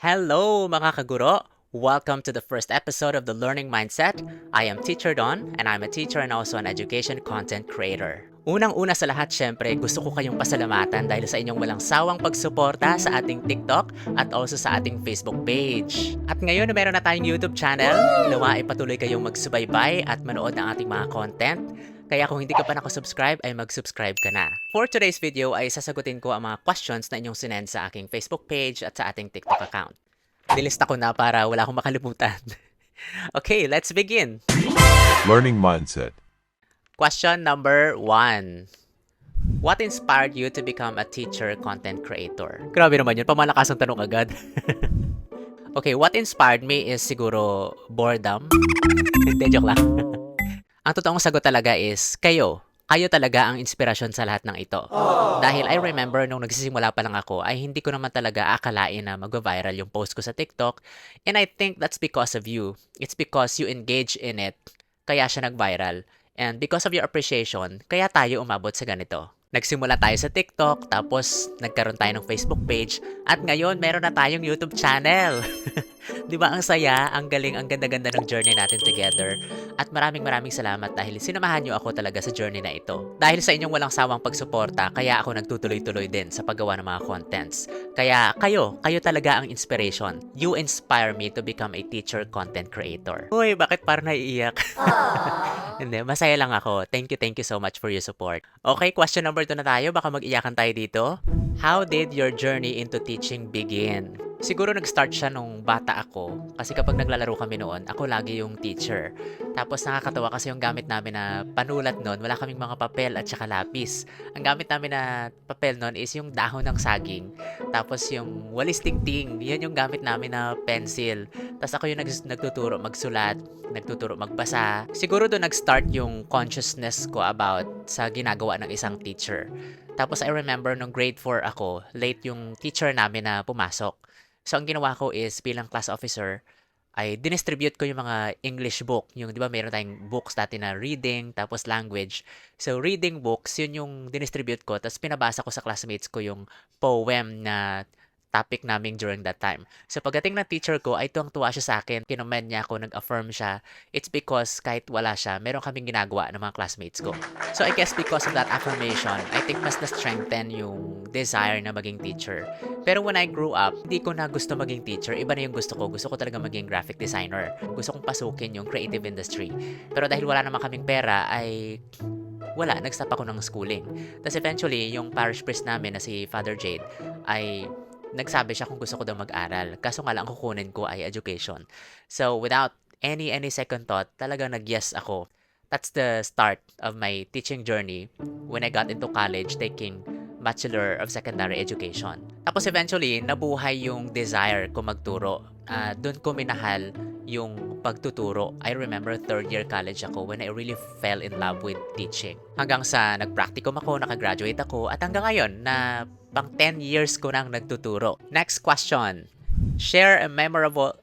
Hello mga kaguro! Welcome to the first episode of the Learning Mindset. I am Teacher Don and I'm a teacher and also an education content creator. Unang-una sa lahat, syempre, gusto ko kayong pasalamatan dahil sa inyong walang sawang pagsuporta sa ating TikTok at also sa ating Facebook page. At ngayon na meron na tayong YouTube channel, nawa ay patuloy kayong magsubaybay at manood ng ating mga content. Kaya kung hindi ka pa nakasubscribe ay mag-subscribe ka na. For today's video ay sasagutin ko ang mga questions na inyong sinend sa aking Facebook page at sa ating TikTok account. Nilista ko na para wala akong makalimutan. Okay, let's begin. Learning Mindset. Question number 1. What inspired you to become a teacher content creator? Grabe naman yun, pamalakas ang tanong agad. Okay, what inspired me is siguro boredom. Hindi, joke lang. Ang totoong sagot talaga is kayo. Kayo talaga ang inspirasyon sa lahat ng ito. Dahil I remember nung nagsisimula pa lang ako ay hindi ko naman talaga akalain na mag-viral yung post ko sa TikTok. And I think that's because of you. It's because you engage in it. Kaya siya nag-viral. And because of your appreciation, kaya tayo umabot sa ganito. Nagsimula tayo sa TikTok, tapos nagkaroon tayo ng Facebook page, at ngayon meron na tayong YouTube channel. Di ba ang saya, ang galing, ang ganda-ganda ng journey natin together. At maraming salamat dahil sinamahan niyo ako talaga sa journey na ito. Dahil sa inyong walang sawang pagsuporta, kaya ako nagtutuloy-tuloy din sa paggawa ng mga contents. Kaya kayo talaga ang inspiration. You inspire me to become a teacher content creator. Uy, bakit parang naiiyak? Hindi, masaya lang ako. Thank you so much for your support. Okay, question number 2 na tayo. Baka mag-iyakan tayo dito. How did your journey into teaching begin? Siguro nag-start siya nung bata ako. Kasi kapag naglalaro kami noon, ako lagi yung teacher. Tapos nakakatawa kasi yung gamit namin na panulat noon, wala kaming mga papel at saka lapis. Ang gamit namin na papel noon is yung dahon ng saging. Tapos yung walis tingting, yan yung gamit namin na pencil. Tapos ako yung nagtuturo magsulat, nagtuturo magbasa. Siguro doon nag-start yung consciousness ko about sa ginagawa ng isang teacher. Tapos I remember nung grade 4 ako, late yung teacher namin na pumasok. So, ang ginawa ko is, bilang class officer, ay dinistribute ko yung mga English book. Yung, di ba, mayroon tayong books dati na reading, tapos language. So, reading books, yun yung dinistribute ko. Tapos, pinabasa ko sa classmates ko yung poem na topic namin during that time. So, pagdating ng teacher ko, ay tuwang-tuwa siya sa akin. Kinommend niya ako, nag-affirm siya. It's because kahit wala siya, meron kaming ginagawa ng mga classmates ko. So, I guess because of that affirmation, I think mas na-strengthen yung desire na maging teacher. Pero when I grew up, hindi ko na gusto maging teacher. Iba na yung gusto ko. Gusto ko talaga maging graphic designer. Gusto kong pasukin yung creative industry. Pero dahil wala naman kaming pera, ay wala, nag-stop ako ng schooling. Tapos eventually, yung parish priest namin na si Father Jade ay nagsabi siya kung gusto ko daw mag-aral. Kaso nga lang, ang kukunin ko ay education. So, without any second thought, talagang nag-yes ako. That's the start of my teaching journey when I got into college taking Bachelor of Secondary Education. Tapos eventually, nabuhay yung desire ko magturo. Doon ko minahal yung pagtuturo. I remember third year college ako when I really fell in love with teaching. Hanggang sa nag-practicum ako, nakagraduate ako, at hanggang ngayon na pang 10 years ko nang nagtuturo. Next question. Share a memorable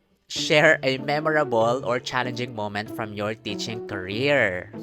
or challenging moment from your teaching career.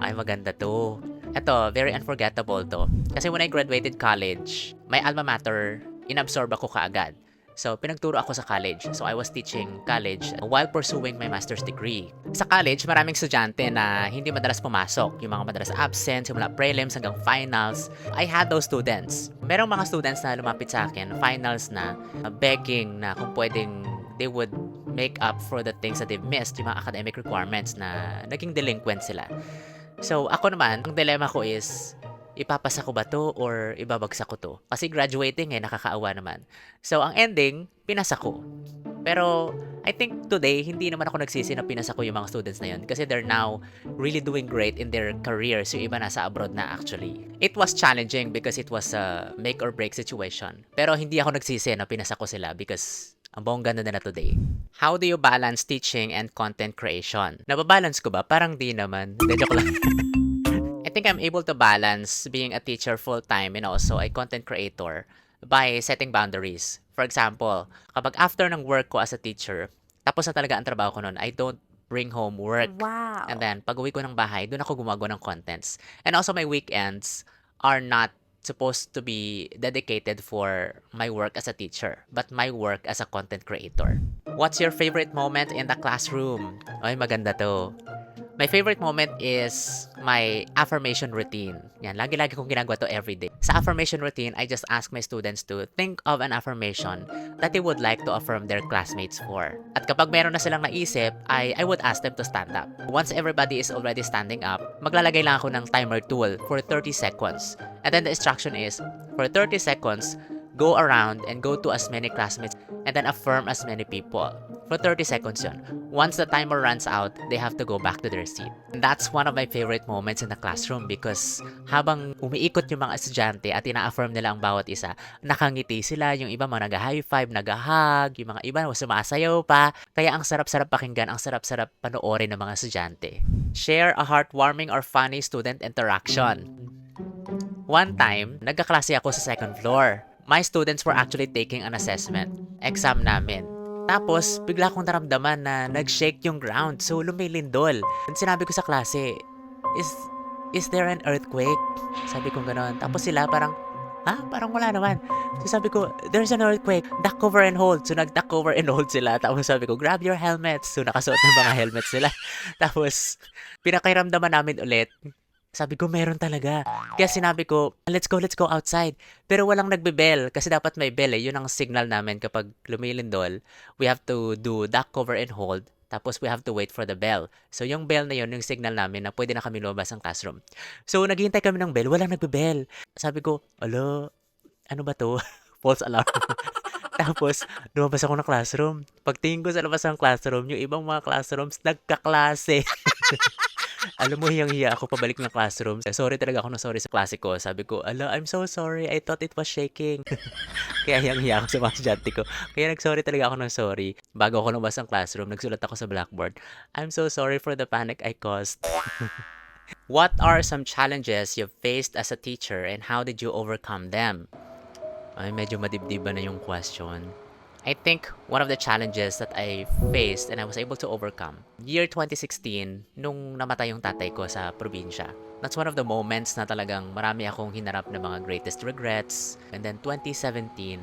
Ay, maganda to. Ito, very unforgettable to. Kasi when I graduated college, my alma mater, inabsorb ako kaagad. So, pinagturo ako sa college. So, I was teaching college while pursuing my master's degree. Sa college, maraming estudyante na hindi madalas pumasok. Yung mga madalas absent, simula prelims hanggang finals. I had those students. Merong mga students na lumapit sa akin, finals na, begging na kung pwedeng they would make up for the things that they've missed, yung mga academic requirements na naging delinquent sila. So, ako naman, ang dilemma ko is, ipapasa ko ba to or ibabagsak ko to? Kasi graduating nakakaawa naman. So, ang ending, pinasa ko. Pero, I think today, hindi naman ako nagsisi na pinasa ko yung mga students na yun. Kasi they're now really doing great in their careers. Yung iba nasa abroad na actually. It was challenging because it was a make or break situation. Pero hindi ako nagsisi na pinasa ko sila because ang bongga na today. How do you balance teaching and content creation? Nababalance ko ba? Parang di naman. Hindi, joke lang. I think I'm able to balance being a teacher full-time and also a content creator by setting boundaries. For example, kapag after ng work ko as a teacher, tapos na talaga ang trabaho ko nun, I don't bring home work. Wow. And then, pag uwi ko ng bahay, doon ako gumagawa ng contents. And also, my weekends are not supposed to be dedicated for my work as a teacher, but my work as a content creator. What's your favorite moment in the classroom? Ay, maganda to. My favorite moment is my affirmation routine. Yan, lagi-lagi kong ginagawa to every day. Sa affirmation routine, I just ask my students to think of an affirmation that they would like to affirm their classmates for. At kapag meron na silang naisip, I would ask them to stand up. Once everybody is already standing up, maglalagay lang ako ng timer tool for 30 seconds. And then the instruction is, for 30 seconds, go around and go to as many classmates and then affirm as many people. For 30 seconds yun. Once the timer runs out, they have to go back to their seat. And that's one of my favorite moments in the classroom because habang umiikot yung mga estudyante at ina-affirm nila ang bawat isa, nakangiti sila, yung iba mga nag-high five, nag-hug, yung mga iba sumasayaw pa. Kaya ang sarap-sarap pakinggan, ang sarap-sarap panoorin ng mga estudyante. Share a heartwarming or funny student interaction. One time, nagkaklase ako sa second floor. My students were actually taking an assessment. Exam namin. Tapos, bigla kong naramdaman na nag-shake yung ground. So, lumilindol. And sinabi ko sa klase, is there an earthquake? Sabi ko gano'n. Tapos sila parang, parang wala naman. So, sabi ko, there's an earthquake. Duck cover and hold. So, nag-duck cover and hold sila. Tapos sabi ko, grab your helmets. So, nakasuot ng mga helmets sila. Tapos, pinakairamdaman namin ulit. Sabi ko, meron talaga. Kaya sinabi ko, let's go outside. Pero walang nagbe-bell kasi dapat may bell eh. Yun ang signal namin kapag lumilindol. We have to do duck cover and hold. Tapos we have to wait for the bell. So yung bell na yun, yung signal namin na pwede na kami lumabas ng classroom. So naghihintay kami ng bell, walang nagbe-bell. Sabi ko, ano ba to? False alarm. Tapos, lumabas ako ng classroom. Pagtingin ko sa labas ng classroom, yung ibang mga classrooms, nagkaklase. Alam mo, hiyang-hiya ako pabalik ng classroom. Sorry talaga ako sorry sa klase ko. Sabi ko, I'm so sorry. I thought it was shaking. Kaya hiyang-hiya ako sa mga estudyante ko. Kaya nag-sorry talaga ako sorry. Bago ako lumabas ng classroom, nagsulat ako sa blackboard. I'm so sorry for the panic I caused. What are some challenges you've faced as a teacher and how did you overcome them? Ay, medyo madibdiba na yung question. I think one of the challenges that I faced and I was able to overcome, year 2016, nung namatay yung tatay ko sa probinsya. That's one of the moments na talagang marami akong hinarap na mga greatest regrets. And then 2017,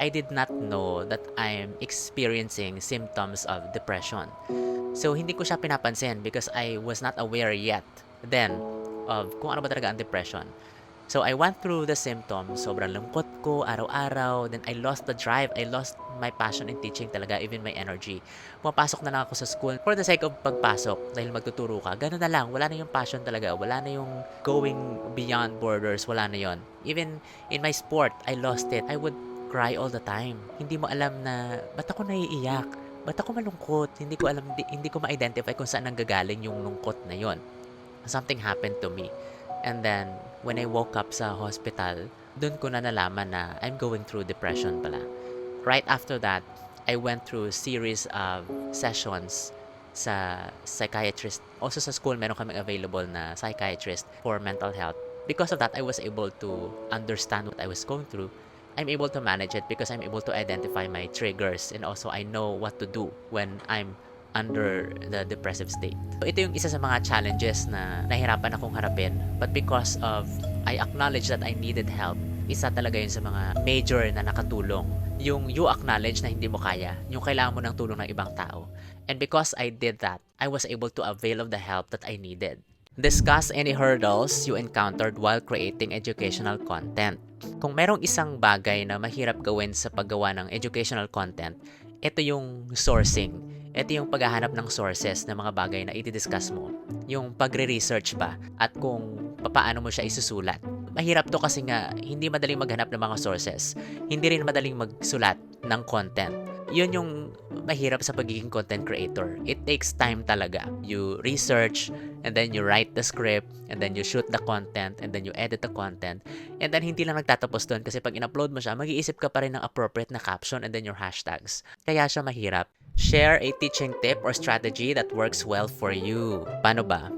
I did not know that I'm experiencing symptoms of depression. So, hindi ko siya pinapansin because I was not aware yet then of kung ano ba talaga ang depression. So, I went through the symptoms. Sobrang lungkot ko, araw-araw. Then, I lost the drive. I lost my passion in teaching talaga, even my energy. Pumapasok na lang ako sa school for the sake of pagpasok dahil magtuturo ka. Ganun na lang. Wala na yung passion talaga. Wala na yung going beyond borders. Wala na yon. Even in my sport, I lost it. I would cry all the time. Hindi mo alam na, ba't ako naiiyak? Ba't ako malungkot? Hindi ko alam, hindi ko ma-identify kung saan nanggagaling yung lungkot na yon. Something happened to me. And then, when I woke up sa hospital, dun ko na nalaman na I'm going through depression pala. Right after that, I went through a series of sessions sa psychiatrist. Also sa school, meron kaming available na psychiatrist for mental health. Because of that, I was able to understand what I was going through. I'm able to manage it because I'm able to identify my triggers and also I know what to do when I'm under the depressive state. So, ito yung isa sa mga challenges na nahirapan akong harapin. But because of, I acknowledge that I needed help, isa talaga yun sa mga major na nakatulong. Yung you acknowledge na hindi mo kaya, yung kailangan mo ng tulong ng ibang tao. And because I did that, I was able to avail of the help that I needed. Discuss any hurdles you encountered while creating educational content. Kung merong isang bagay na mahirap gawin sa paggawa ng educational content, ito yung sourcing. Ito yung paghahanap ng sources ng mga bagay na i-discuss mo. Yung pagre-research ba at kung paano mo siya isusulat. Mahirap to kasi nga hindi madaling maghanap ng mga sources. Hindi rin madaling magsulat ng content. Yun yung mahirap sa pagiging content creator. It takes time talaga. You research, and then you write the script, and then you shoot the content, and then you edit the content. And then hindi lang nagtatapos doon kasi pag in-upload mo siya, mag-iisip ka pa rin ng appropriate na caption and then your hashtags. Kaya siya mahirap. Share a teaching tip or strategy that works well for you. Paano ba?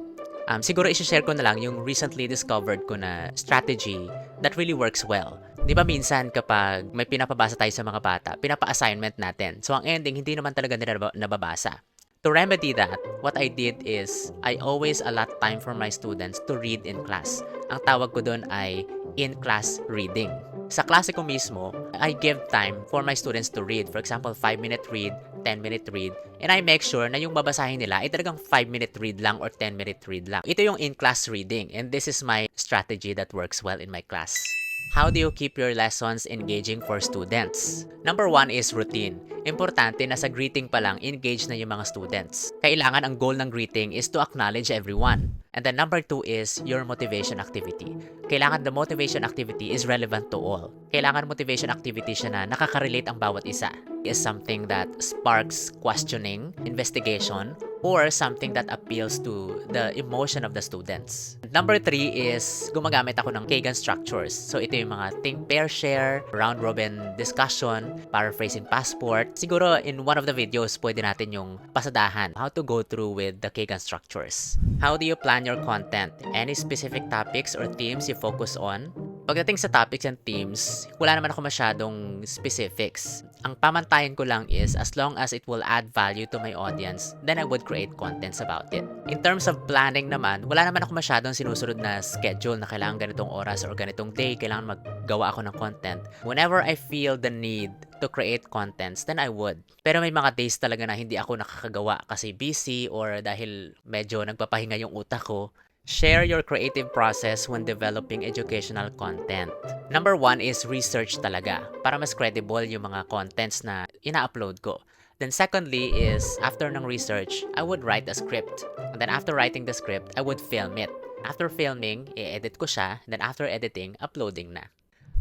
Siguro isi-share ko na lang yung recently discovered ko na strategy that really works well. Di ba minsan kapag may pinapabasa tayo sa mga bata, pinapa-assignment natin. So ang ending, hindi naman talaga nila nababasa. To remedy that, what I did is I always allot time for my students to read in class. Ang tawag ko doon ay in-class reading. Sa klase ko mismo, I give time for my students to read. For example, 5-minute read, 10-minute read, and I make sure na yung babasahin nila ay talagang 5-minute read lang or 10-minute read lang. Ito yung in-class reading, and this is my strategy that works well in my class. How do you keep your lessons engaging for students? Number 1 is routine. Importante na sa greeting pa lang, engage na yung mga students. Kailangan ang goal ng greeting is to acknowledge everyone. And then number 2 is your motivation activity. Kailangan the motivation activity is relevant to all. Kailangan motivation activity siya na nakaka-relate ang bawat isa. Is something that sparks questioning, investigation, or something that appeals to the emotion of the students. Number 3 is gumagamit ako ng Kagan structures. So ito yung mga think, pair, share, round robin discussion, paraphrasing passport. Siguro in one of the videos pwede natin yung pasadahan how to go through with the Kagan structures. How do you plan your content? Any specific topics or themes you focus on? Pagdating sa topics and themes, wala naman ako masyadong specifics. Ang pamantayan ko lang is as long as it will add value to my audience, then I would create contents about it. In terms of planning naman, wala naman ako masyadong sinusunod na schedule na kailangan ganitong oras or ganitong day, kailangan maggawa ako ng content. Whenever I feel the need to create contents, then I would. Pero may mga days talaga na hindi ako nakakagawa kasi busy or dahil medyo nagpapahinga yung utak ko. Share your creative process when developing educational content. Number 1 is research talaga para mas credible yung mga contents na ina-upload ko. Then secondly is after ng research, I would write a script. And then after writing the script, I would film it. After filming, i-edit ko siya. Then after editing, uploading na.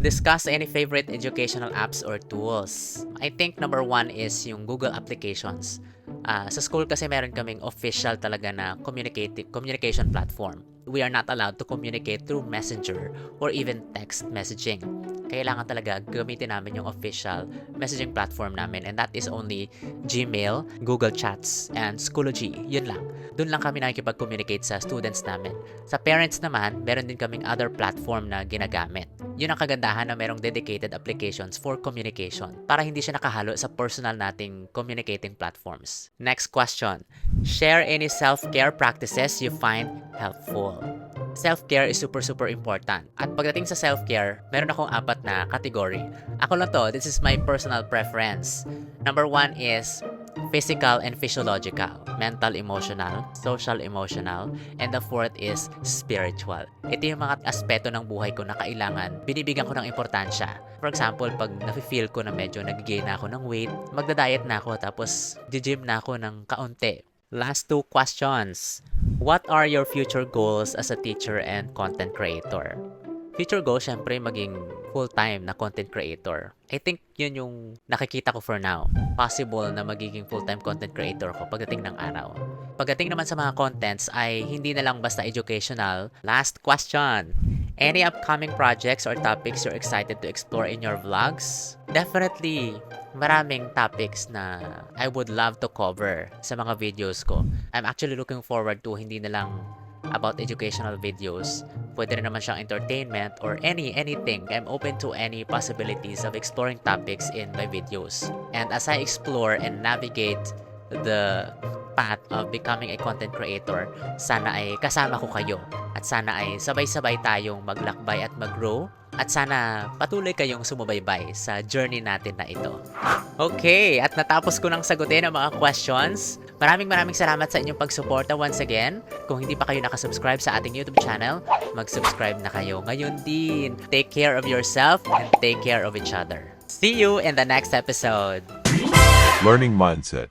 Discuss any favorite educational apps or tools. I think number 1 is yung Google applications. Sa school kasi meron kaming official talaga na communication platform. We are not allowed to communicate through Messenger or even text messaging. Kailangan talaga gamitin namin yung official messaging platform namin, and that is only Gmail, Google Chats, and Schoology. Yun lang. Doon lang kami nakikipag-communicate sa students namin. Sa parents naman, meron din kaming other platform na ginagamit. Yun ang kagandahan na merong dedicated applications for communication para hindi siya nakahalo sa personal nating communicating platforms. Next question. Share any self-care practices you find helpful. Self-care is super important. At pagdating sa self-care, meron akong 4 na category. Ako lang to, this is my personal preference. Number 1 is physical and physiological, mental, emotional, social, emotional, and the 4th is spiritual. Ito yung mga aspeto ng buhay ko na kailangan binibigyan ko ng importansya. For example, pag nafe-feel ko na medyo nag-gain na ako ng weight, magda-diet na ako tapos gym na ako ng kaunti. Last 2 questions. What are your future goals as a teacher and content creator? Future goal, syempre, maging full-time na content creator. I think yun yung nakikita ko for now. Possible na magiging full-time content creator ko pagdating ng araw. Pagdating naman sa mga contents ay hindi na lang basta educational. Last question. Any upcoming projects or topics you're excited to explore in your vlogs? Definitely, maraming topics na I would love to cover sa mga videos ko. I'm actually looking forward to hindi na lang about educational videos. Pwede rin naman siyang entertainment or anything. I'm open to any possibilities of exploring topics in my videos. And as I explore and navigate the path of becoming a content creator, sana ay kasama ko kayo. At sana ay sabay-sabay tayong maglakbay at mag-grow. At sana patuloy kayong sumubaybay sa journey natin na ito. Okay, at natapos ko nang sagutin ang mga questions. Maraming salamat sa inyong pagsuporta once again. Kung hindi pa kayo nakasubscribe sa ating YouTube channel, mag-subscribe na kayo ngayon din. Take care of yourself and take care of each other. See you in the next episode. Learning Mindset.